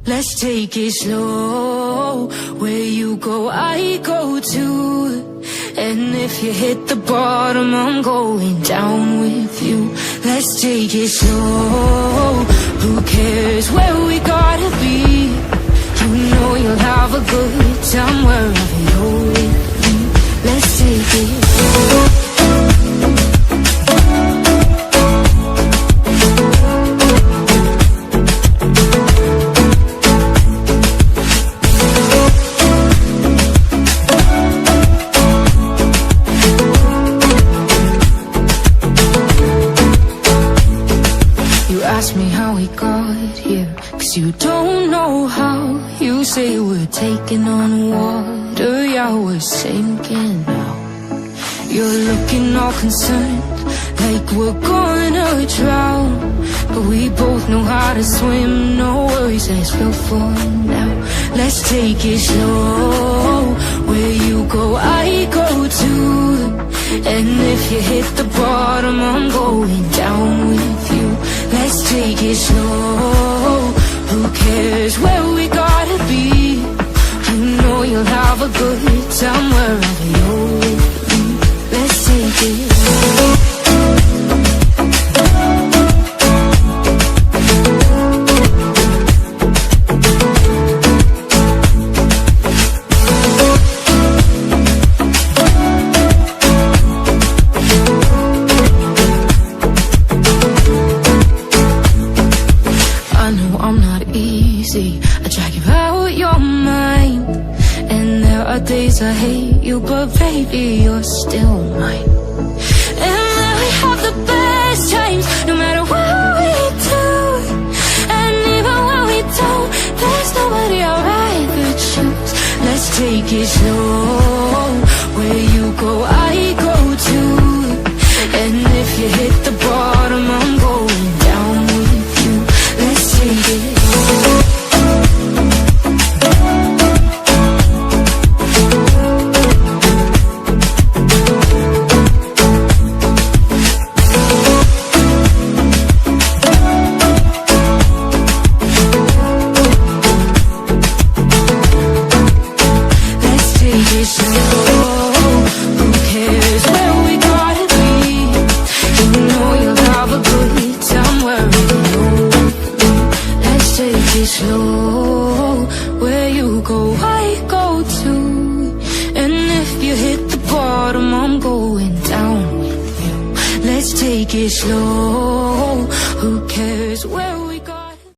Let's take it slow. Where you go, I go too. And if you hit the bottom, I'm going down with you. Let's take it slow. Who cares where we gotta be? You know you'll have a good time wherever you're with me. Let's take it slow. Ask me how we got here, 'cause you don't know how. You say we're taking on water, yeah, we're sinking now. You're looking all concerned, like we're gonna drown. But we both know how to swim, no worries, let's go for now. Let's take it slow. Where you go, I go too. And if you hit the bottom, I'm going down with you. Let's take it slow. Who cares where we gotta be? You know you'll have a good time wherever you're with me. Let's take it slow. I drag you out your mind, and there are days I hate you, but baby, you're still mine. And then we have the best times, no matter what we do. And even when we don't, there's nobody I'd rather choose. Let's take it slow. Where you go, I go too. And if you hit the bottom, I'm going down with you. Let's take it slow. Slow, where you go, I go too. And if you hit the bottom, I'm going down with you. Let's take it slow. Who cares where